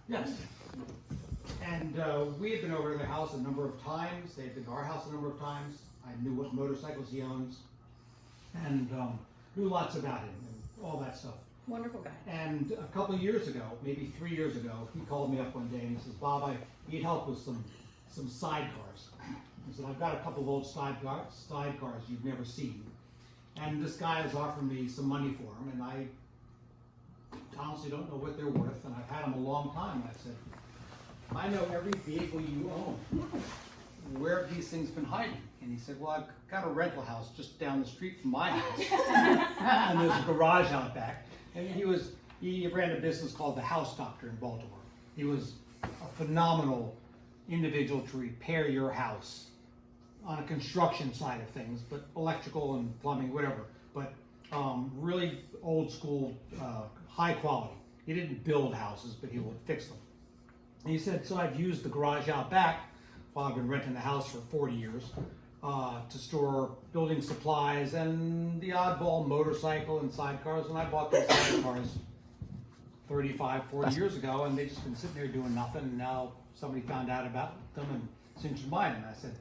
Yes. And we had been over to their house a number of times. They had been to our house a number of times. I knew what motorcycles he owns, and knew lots about him and all that stuff. Wonderful guy. And a couple of years ago, maybe 3 years ago, he called me up one day and he says, "Bob, I need help with some sidecars." He said, "I've got a couple of old sidecars you've never seen, and this guy has offered me some money for them, and I honestly don't know what they're worth, and I've had them a long time." And I said, "I know every vehicle you own. Where have these things been hiding?" And he said, "Well, I've got a rental house just down the street from my house, and there's a garage out back." And he ran a business called the House Doctor in Baltimore. He was a phenomenal individual to repair your house on a construction side of things, but electrical and plumbing, whatever. But really old school, high quality. He didn't build houses, but he would fix them. And he said, "So I've used the garage out back while I've been renting the house for 40 years to store building supplies and the oddball motorcycle and sidecars. And I bought those sidecars 35, 40 years ago, and they've just been sitting there doing nothing. And now somebody found out about them and since you buy them." And I said,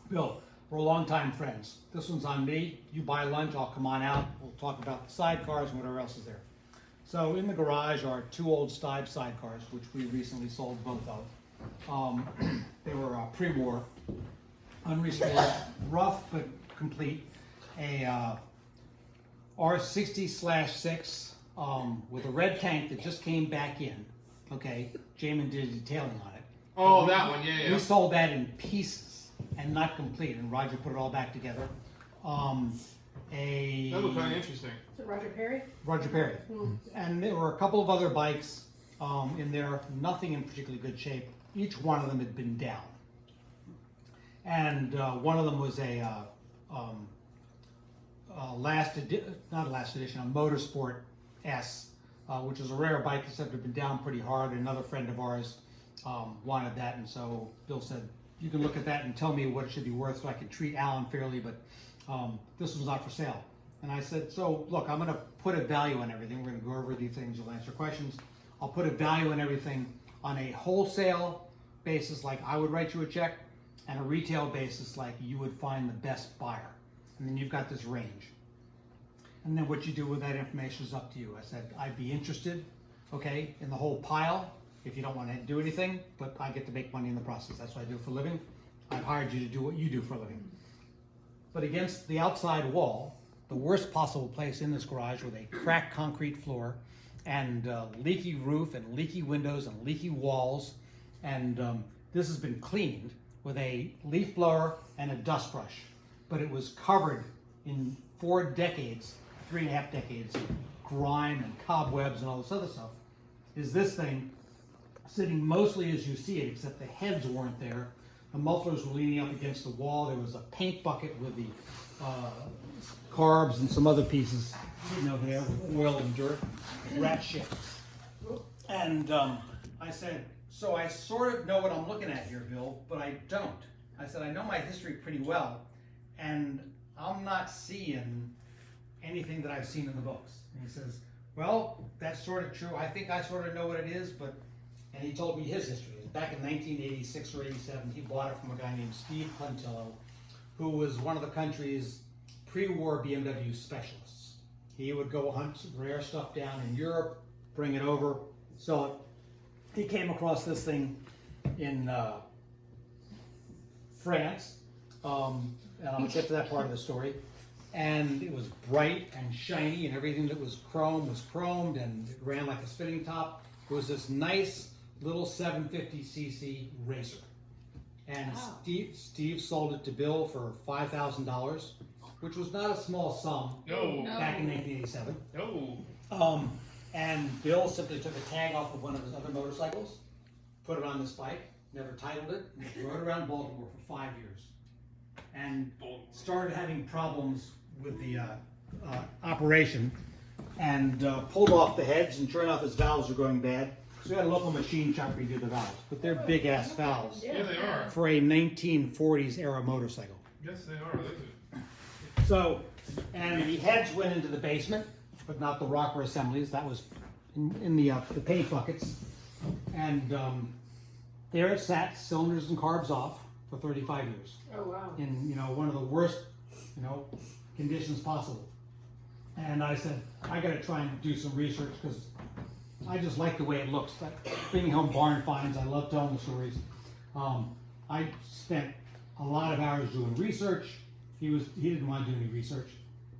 "Bill, we're longtime friends. This one's on me. You buy lunch, I'll come on out. We'll talk about the sidecars and whatever else is there." So in the garage are two old Stibe sidecars, which we recently sold both of. They were pre-war, unrestored, rough but complete. A R60/6 with a red tank that just came back in. Okay, Jamin did detailing on it. Oh, that one, yeah, yeah. We sold that in pieces and not complete, and Roger put it all back together. That looked kind of interesting. Is it Roger Perry? Roger Perry. And there were a couple of other bikes in there, nothing in particularly good shape. Each one of them had been down. And one of them was a Motorsport S, which is a rare bike, except it had been down pretty hard. Another friend of ours wanted that, and so Bill said, "You can look at that and tell me what it should be worth so I can treat Alan fairly, but this was not for sale." And I said, "So look, I'm going to put a value on everything. We're going to go over these things. You'll answer questions. I'll put a value on everything on a wholesale basis, like I would write you a check, and a retail basis, like you would find the best buyer. And then you've got this range. And then what you do with that information is up to you." I said, "I'd be interested, okay, in the whole pile if you don't want to do anything, but I get to make money in the process. That's what I do for a living. I've hired you to do what you do for a living." But against the outside wall, the worst possible place in this garage with a cracked concrete floor and leaky roof and leaky windows and leaky walls, and this has been cleaned with a leaf blower and a dust brush, but it was covered in 4 decades, 3.5 decades, of grime and cobwebs and all this other stuff, is this thing sitting mostly as you see it, except the heads weren't there. The mufflers were leaning up against the wall. There was a paint bucket with the carbs and some other pieces sitting over there with oil and dirt, rat shit. And I said, "So I sort of know what I'm looking at here, Bill, but I don't." I said, "I know my history pretty well, and I'm not seeing anything that I've seen in the books." And he says, "Well, that's sort of true. I think I sort of know what it is, but..." And he told me his history. Back in 1986 or 87, he bought it from a guy named Steve Puntillo, who was one of the country's pre-war BMW specialists. He would go hunt rare stuff down in Europe, bring it over, sell it. He came across this thing in France, and I'll get to that part of the story. And it was bright and shiny, and everything that was chrome was chromed, and it ran like a spinning top. It was this nice little 750cc racer. And Wow. Steve sold it to Bill for $5,000, which was not a small sum back in 1987. No. And Bill simply took a tag off of one of his other motorcycles, put it on this bike, never titled it, and rode around Baltimore for 5 years. And started having problems with the operation, and pulled off the heads, and sure enough his valves were going bad. So we had a local machine shop redo the valves, but they're big ass valves Yeah, they are. for a 1940s era motorcycle. Yes, they are. Look at it. So, and the heads went into the basement, but not the rocker assemblies. That was in the paint buckets. And there it sat, cylinders and carbs off, for 35 years. Oh, wow. In, you know, one of the worst, you know, conditions possible. And I said, I got to try and do some research because I just like the way it looks. Like bringing home barn finds, I love telling the stories. I spent a lot of hours doing research. He didn't want to do any research.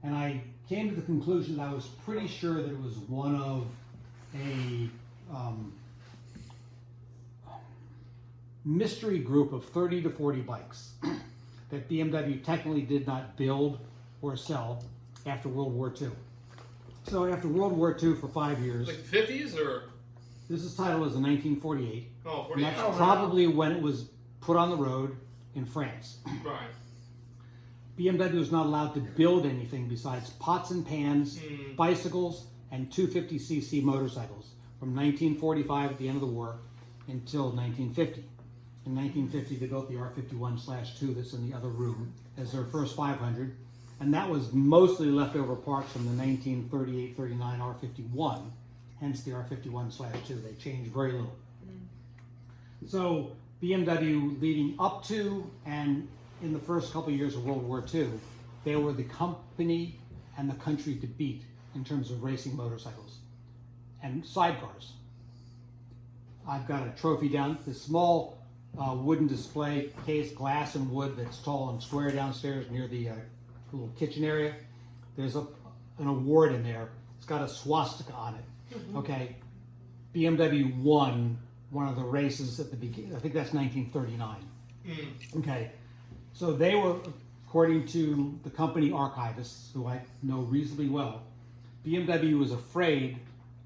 And I came to the conclusion that I was pretty sure that it was one of a mystery group of 30 to 40 bikes that BMW technically did not build or sell after World War II. So after World War II for 5 years, Like the 50s or? this is titled as a 1948. Oh, And 48. that's probably when it was put on the road in France. Right. BMW was not allowed to build anything besides pots and pans, bicycles, and 250cc motorcycles from 1945 at the end of the war until 1950. In 1950, they built the R51/2 that's in the other room as their first 500, and that was mostly leftover parts from the 1938-39 R51, hence the R51/2. They changed very little. So BMW leading up to and in the first couple of years of World War II, they were the company and the country to beat in terms of racing motorcycles and sidecars. I've got a trophy down, this small wooden display case, glass and wood that's tall and square downstairs near the little kitchen area. There's an award in there. It's got a swastika on it. Okay, BMW won one of the races at the beginning. I think that's 1939. Okay, so they were, according to the company archivists, who I know reasonably well, BMW was afraid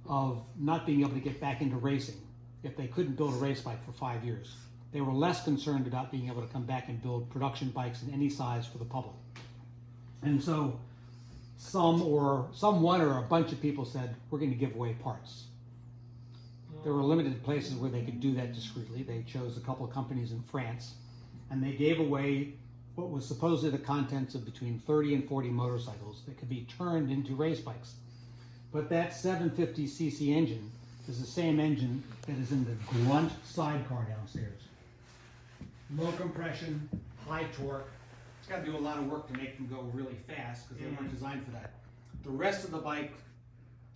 of not being able to get back into racing if they couldn't build a race bike for 5 years. They were less concerned about being able to come back and build production bikes in any size for the public. And so someone or a bunch of people said, we're going to give away parts. There were limited places where they could do that discreetly. They chose a couple of companies in France, and they gave away what was supposedly the contents of between 30 and 40 motorcycles that could be turned into race bikes. But that 750cc engine is the same engine that is in the Grunt sidecar downstairs. Low compression, high torque. It's got to do a lot of work to make them go really fast because they weren't designed for that. The rest of the bike,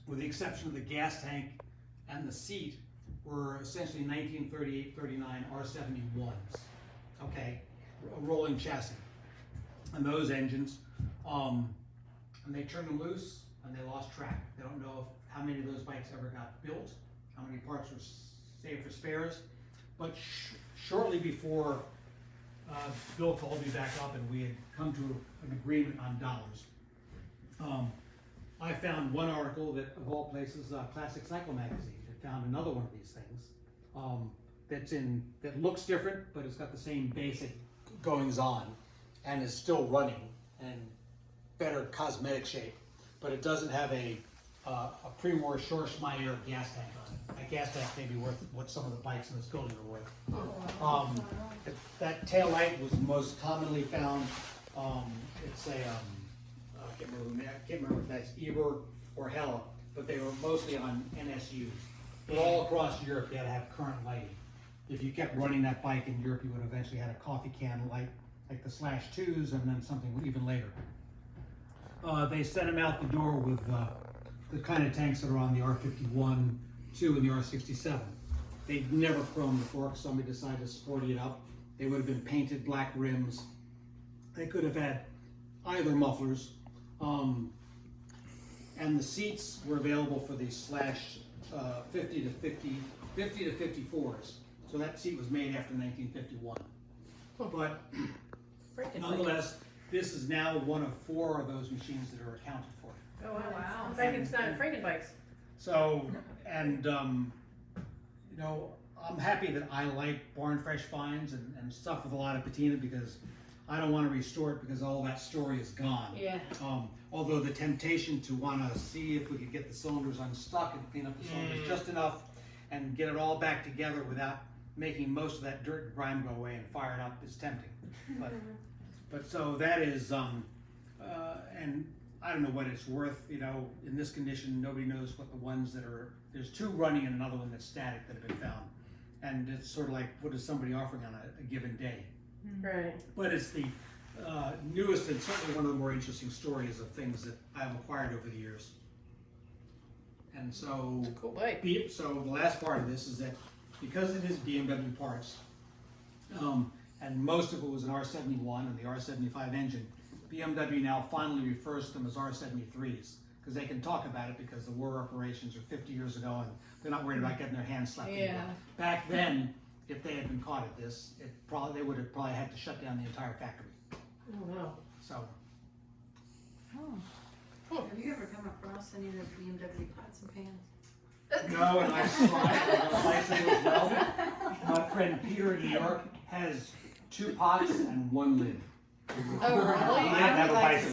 with the exception of the gas tank and the seat, were essentially 1938-39 R71s. Okay, a rolling chassis. And those engines, and they turned them loose and they lost track. They don't know how many of those bikes ever got built, how many parts were saved for spares. But shortly before Bill called me back up and we had come to an agreement on dollars, I found one article that, of all places, Classic Cycle Magazine had found another one of these things that looks different, but it's got the same basic goings on and is still running and better cosmetic shape, but it doesn't have a pre-war Schwarzmeyer gas tank on it. That gas tank may be worth what some of the bikes in this building are worth. That tail light was most commonly found. It's a I can't remember if that's Eber or Hella, but they were mostly on NSUs. But all across Europe, you had to have current lighting. If you kept running that bike in Europe, you would eventually have a coffee can light, like the /2s, and then something even later. They sent them out the door with the kind of tanks that are on the R51, 2, and the R67. They'd never chromed the forks. Somebody decided to sporty it up. They would have been painted black rims. They could have had either mufflers. And the seats were available for the /50 to 54s. So that seat was made after 1951. But nonetheless, this is now one of 4 of those machines that are accounted for. Oh, wow. Frankenstein, Frankenbikes. So, and you know, I'm happy that I like barn fresh finds and stuff with a lot of patina because I don't want to restore it because all that story is gone. Yeah. Although the temptation to want to see if we could get the cylinders unstuck and clean up the cylinders just enough and get it all back together without making most of that dirt and grime go away and fire it up is tempting. But so that is, and I don't know what it's worth, you know, in this condition, nobody knows what the ones that are, there's 2 running and another one that's static that have been found. and it's sort of like, what is somebody offering on a given day? Right. But it's the newest and certainly one of the more interesting stories of things that I've acquired over the years. And so, Cool bike. so the last part of this is that because it is BMW parts, and most of it was an R71 and the R75 engine, BMW now finally refers to them as R73s because they can talk about it because the war reparations are 50 years ago and they're not worried about getting their hands slapped. Yeah. Back then, if they had been caught at this, they would have probably had to shut down the entire factory. Oh, wow. So, Have you ever come across any of those BMW pots and pans? no, and I saw it on a bicycle as well. My friend Peter in New York has 2 pots and 1 lid. Oh, really? He didn't have a bicycle.